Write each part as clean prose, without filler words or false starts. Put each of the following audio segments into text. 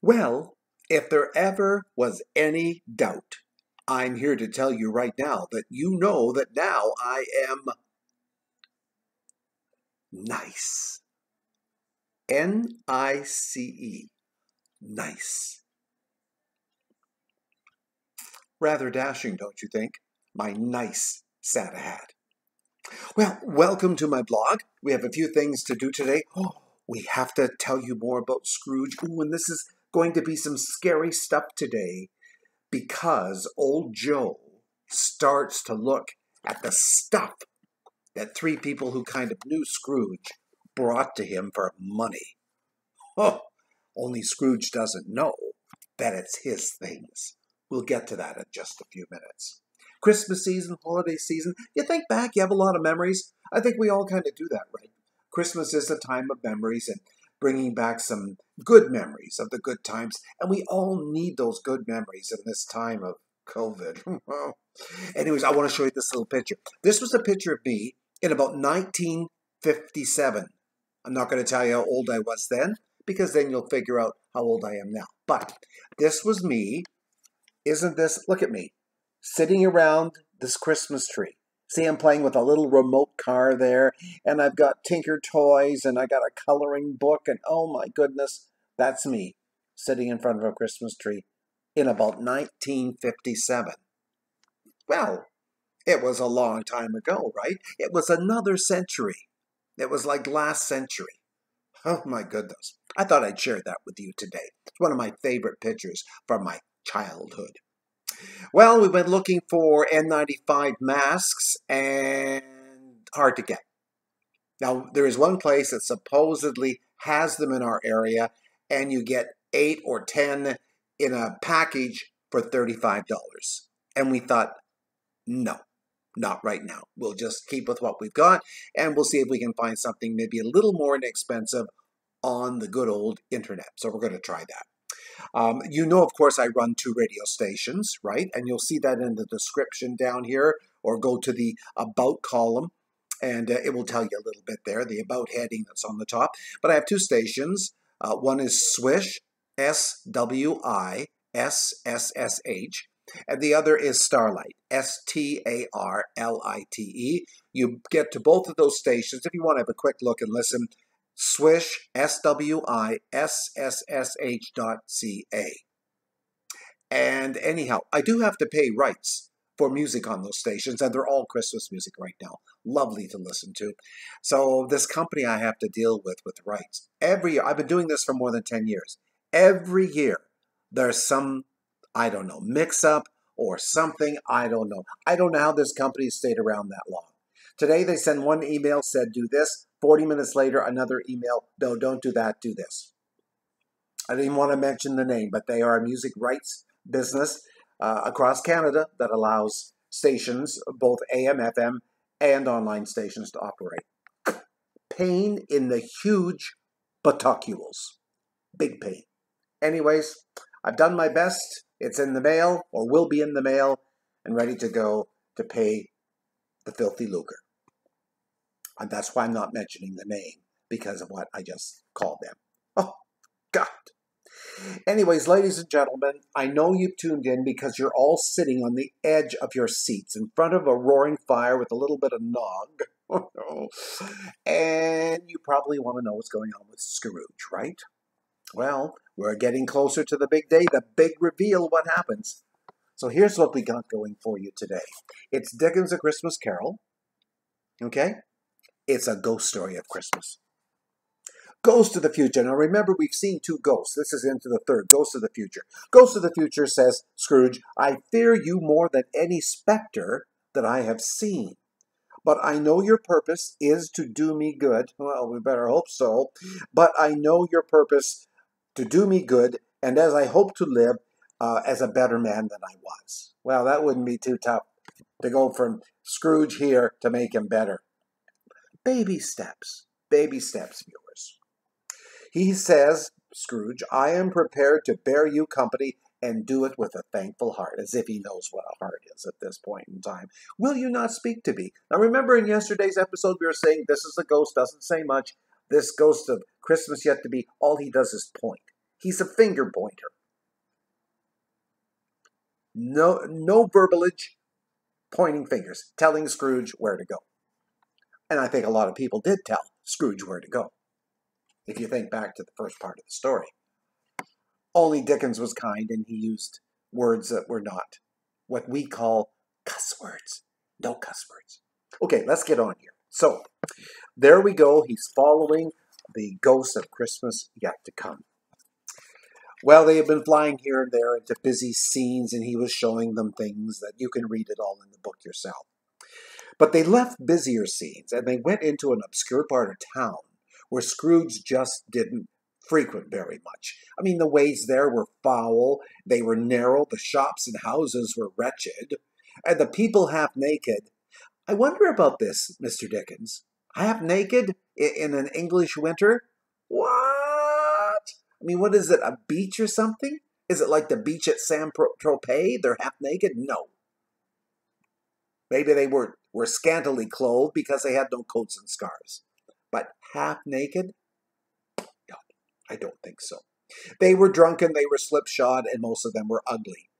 Well, if there ever was any doubt, I'm here to tell you right now that you know that now I am nice. Nice. Nice. Rather dashing, don't you think? My nice Santa hat. Well, welcome to my blog. We have a few things to do today. Oh, we have to tell you more about Scrooge. Ooh, and this is going to be some scary stuff today, because old Joe starts to look at the stuff that three people who kind of knew Scrooge brought to him for money. Oh, only Scrooge doesn't know that it's his things. We'll get to that in just a few minutes. Christmas season, holiday season, you think back, you have a lot of memories. I think we all kind of do that, right? Christmas is a time of memories and bringing back some good memories of the good times. And we all need those good memories in this time of COVID. Anyways, I want to show you this little picture. This was a picture of me in about 1957. I'm not going to tell you how old I was then, because then you'll figure out how old I am now. But this was me. Isn't this, look at me, sitting around this Christmas tree. See, I'm playing with a little remote car there, and I've got Tinker toys, and I got a coloring book, and oh my goodness, that's me sitting in front of a Christmas tree in about 1957. Well, it was a long time ago, right? It was another century. It was like last century. Oh my goodness. I thought I'd share that with you today. It's one of my favorite pictures from my childhood. Well, we went looking for N95 masks, and hard to get. Now, there is one place that supposedly has them in our area, and you get 8 or 10 in a package for $35. And we thought, no, not right now. We'll just keep with what we've got, and we'll see if we can find something maybe a little more inexpensive on the good old internet. So we're going to try that. You know, of course, I run 2 radio stations, right? And you'll see that in the description down here, or go to the About column, and it will tell you a little bit there, the About heading that's on the top. But I have 2 stations. One is Swish, Swissh, and the other is Starlight, Starlite. You get to both of those stations if you want to have a quick look and listen. Swish, Swissh.ca. And anyhow, I do have to pay rights for music on those stations, and they're all Christmas music right now. Lovely to listen to. So this company I have to deal with rights. Every year, I've been doing this for more than 10 years. Every year, there's some, I don't know, mix-up or something, I don't know. I don't know how this company stayed around that long. Today, they send one email, said do this. 40 minutes later, another email, no, don't do that, do this. I didn't want to mention the name, but they are a music rights business across Canada that allows stations, both AM, FM, and online stations to operate. Pain in the huge buttocles. Big pain. Anyways, I've done my best. It's in the mail, or will be in the mail, and ready to go to pay the filthy lucre. And that's why I'm not mentioning the name, because of what I just called them. Oh, God. Anyways, ladies and gentlemen, I know you've tuned in because you're all sitting on the edge of your seats in front of a roaring fire with a little bit of nog. And you probably want to know what's going on with Scrooge, right? Well, we're getting closer to the big day, the big reveal, what happens. So here's what we got going for you today. It's Dickens' A Christmas Carol, okay? It's a ghost story of Christmas. Ghost of the Future. Now remember, we've seen 2 ghosts. This is into the 3rd, Ghost of the Future. Ghost of the Future says, Scrooge, I fear you more than any specter that I have seen. But I know your purpose is to do me good. Well, we better hope so. But I know your purpose to do me good, and as I hope to live as a better man than I was. Well, that wouldn't be too tough to go from Scrooge here to make him better. Baby steps, viewers. He says, Scrooge, I am prepared to bear you company and do it with a thankful heart, as if he knows what a heart is at this point in time. Will you not speak to me? Now remember, in yesterday's episode we were saying this is a ghost, doesn't say much. This ghost of Christmas yet to be, all he does is point. He's a finger pointer. No verbalage, pointing fingers, telling Scrooge where to go. And I think a lot of people did tell Scrooge where to go, if you think back to the first part of the story. Only Dickens was kind, and he used words that were not what we call cuss words. No cuss words. Okay, let's get on here. So, there we go. He's following the ghost of Christmas yet to come. Well, they have been flying here and there into busy scenes, and he was showing them things that you can read it all in the book yourself. But they left busier scenes, and they went into an obscure part of town where Scrooge just didn't frequent very much. I mean, the ways there were foul, they were narrow, the shops and houses were wretched, and the people half naked. I wonder about this, Mr. Dickens. Half naked in an English winter? What? I mean, what is it, a beach or something? Is it like the beach at Saint-Tropez? They're half naked? No. Maybe they were scantily clothed because they had no coats and scarves. But half naked? No, I don't think so. They were drunken, they were slipshod, and most of them were ugly.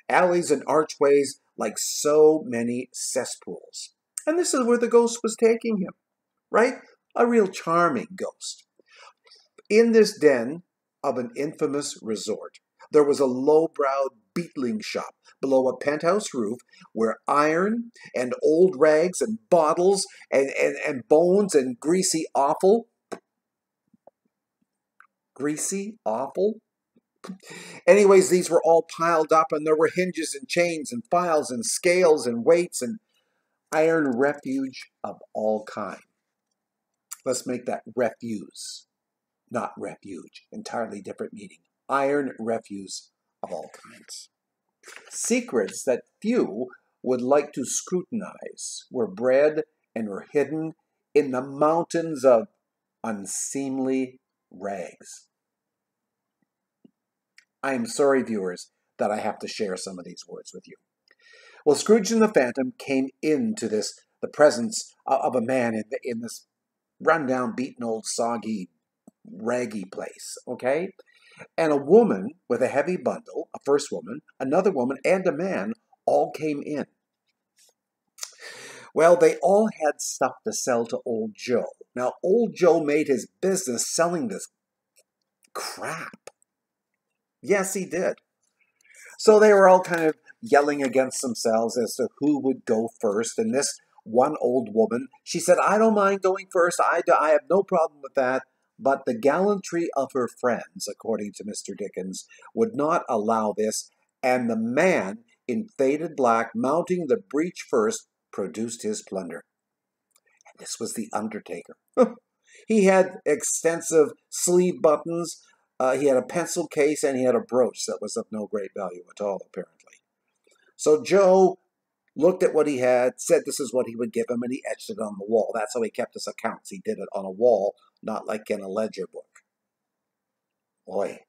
Alleys and archways like so many cesspools. And this is where the ghost was taking him, right? A real charming ghost. In this den of an infamous resort, there was a low-browed beetling shop below a penthouse roof where iron and old rags and bottles and bones and greasy offal. Greasy offal? Anyways, these were all piled up, and there were hinges and chains and files and scales and weights and iron refuse of all kinds. Let's make that refuse, not refuge. Entirely different meaning. Iron refuse of all kinds. Secrets that few would like to scrutinize were bred and were hidden in the mountains of unseemly rags. I am sorry, viewers, that I have to share some of these words with you. Well, Scrooge and the Phantom came into the presence of a man in this rundown, beaten, old, soggy, raggy place, okay? And a woman with a heavy bundle, a first woman, another woman, and a man all came in. Well, they all had stuff to sell to old Joe. Now, old Joe made his business selling this crap. Yes, he did. So they were all kind of yelling against themselves as to who would go first. And this one old woman, she said, I don't mind going first. I have no problem with that. But the gallantry of her friends, according to Mr. Dickens, would not allow this. And the man in faded black, mounting the breach first, produced his plunder. And this was the undertaker. He had extensive sleeve buttons. He had a pencil case, and he had a brooch that was of no great value at all, apparently. So Joe looked at what he had, said this is what he would give him, and he etched it on the wall. That's how he kept his accounts. He did it on a wall, not like in a ledger book. Boy.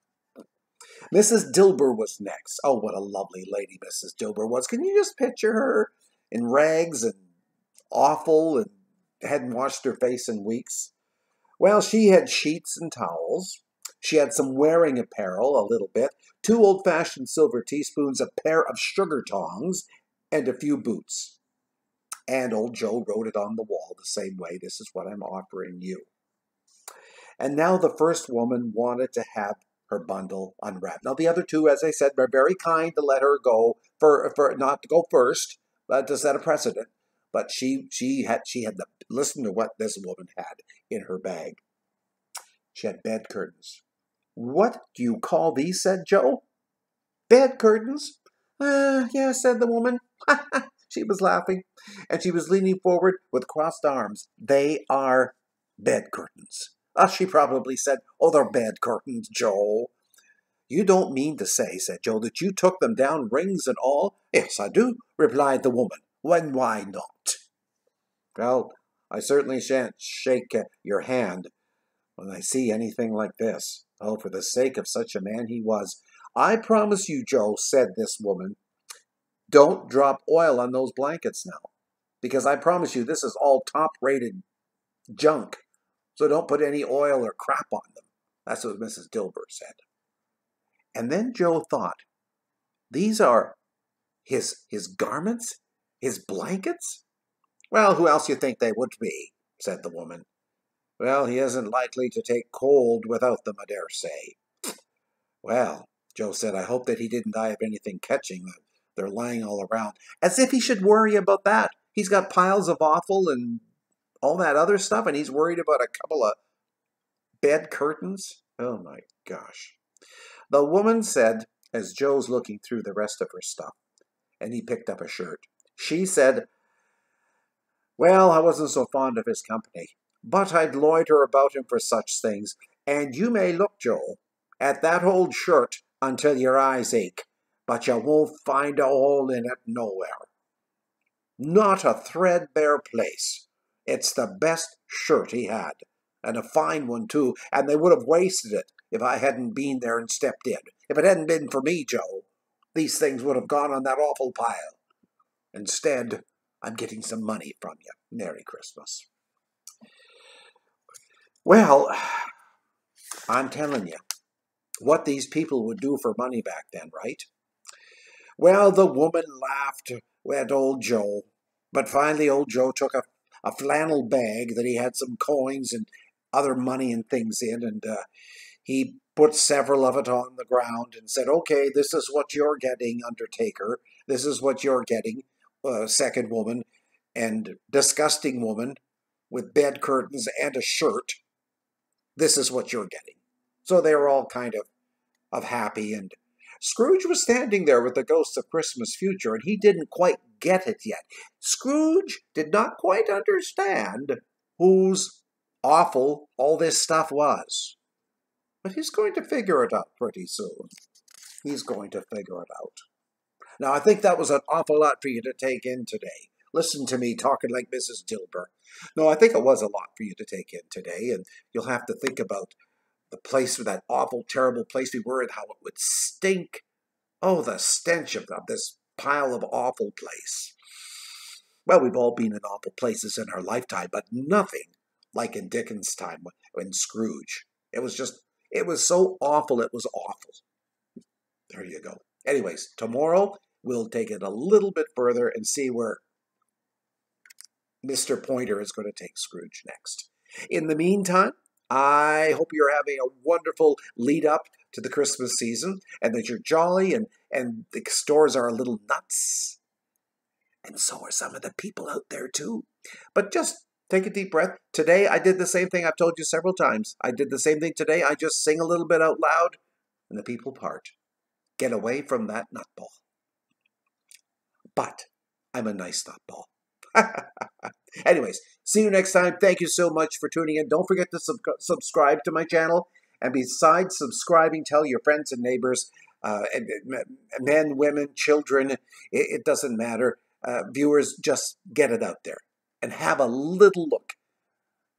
Mrs. Dilber was next. Oh, what a lovely lady Mrs. Dilber was. Can you just picture her in rags and awful and hadn't washed her face in weeks? Well, she had sheets and towels. She had some wearing apparel, a little bit, 2 old-fashioned silver teaspoons, a pair of sugar tongs, and a few boots. And old Joe wrote it on the wall the same way. This is what I'm offering you. And now the first woman wanted to have her bundle unwrapped. Now the other two, as I said, were very kind to let her go, for not to go first, to set a precedent. But she had to listen to what this woman had in her bag. She had bed curtains. What do you call these? Said Joe. Bed curtains? Yeah, said the woman. She was laughing, and she was leaning forward with crossed arms. They are bed curtains. She probably said, oh, they're bed curtains, Joe. You don't mean to say, said Joe, that you took them down, rings and all? Yes, I do, replied the woman. Why not? Well, I certainly shan't shake your hand when I see anything like this. Oh, for the sake of such a man he was. I promise you, Joe, said this woman, don't drop oil on those blankets now, because I promise you this is all top-rated junk, so don't put any oil or crap on them. That's what Mrs. Dilber said. And then Joe thought, these are his garments? His blankets? Well, who else you think they would be? Said the woman. Well, he isn't likely to take cold without them, I dare say. Well, Joe said, I hope that he didn't die of anything catching them. They're lying all around. As if he should worry about that. He's got piles of offal and all that other stuff, and he's worried about a couple of bed curtains. Oh, my gosh. The woman said, as Joe's looking through the rest of her stuff, and he picked up a shirt, she said, well, I wasn't so fond of his company, but I'd loiter about him for such things, and you may look, Joe, at that old shirt until your eyes ache, but you won't find a hole in it nowhere. Not a threadbare place. It's the best shirt he had, and a fine one, too, and they would have wasted it if I hadn't been there and stepped in. If it hadn't been for me, Joe, these things would have gone on that awful pile. Instead, I'm getting some money from you. Merry Christmas. Well, I'm telling you, what these people would do for money back then, right? Well, the woman laughed at old Joe, but finally old Joe took a flannel bag that he had some coins and other money and things in, and he put several of it on the ground and said, okay, this is what you're getting, Undertaker. This is what you're getting, second woman, and disgusting woman with bed curtains and a shirt. This is what you're getting. So they were all kind of happy, and Scrooge was standing there with the ghosts of Christmas future, and he didn't quite get it yet. Scrooge did not quite understand whose offal all this stuff was. But he's going to figure it out pretty soon. He's going to figure it out. Now, I think that was an awful lot for you to take in today. Listen to me talking like Mrs. Dilber. No, I think it was a lot for you to take in today, and you'll have to think about the place, that awful, terrible place we were, and how it would stink. Oh, the stench of this pile of awful place. Well, we've all been in awful places in our lifetime, but nothing like in Dickens' time when Scrooge. It was so awful, it was awful. There you go. Anyways, tomorrow we'll take it a little bit further and see where Mr. Pointer is going to take Scrooge next. In the meantime, I hope you're having a wonderful lead up to the Christmas season, and that you're jolly, and the stores are a little nuts. And so are some of the people out there too. But just take a deep breath. Today I did the same thing I've told you several times. I did the same thing today. I just sing a little bit out loud, and the people part. Get away from that nutball. But I'm a nice nutball. Anyways, see you next time. Thank you so much for tuning in. Don't forget to subscribe to my channel. And besides subscribing, tell your friends and neighbors, men, women, children, it doesn't matter. Viewers, just get it out there. And have a little look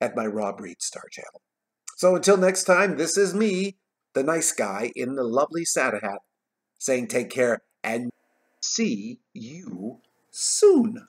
at my Rob Reed Star channel. So until next time, this is me, the nice guy in the lovely Santa hat, saying take care and see you soon.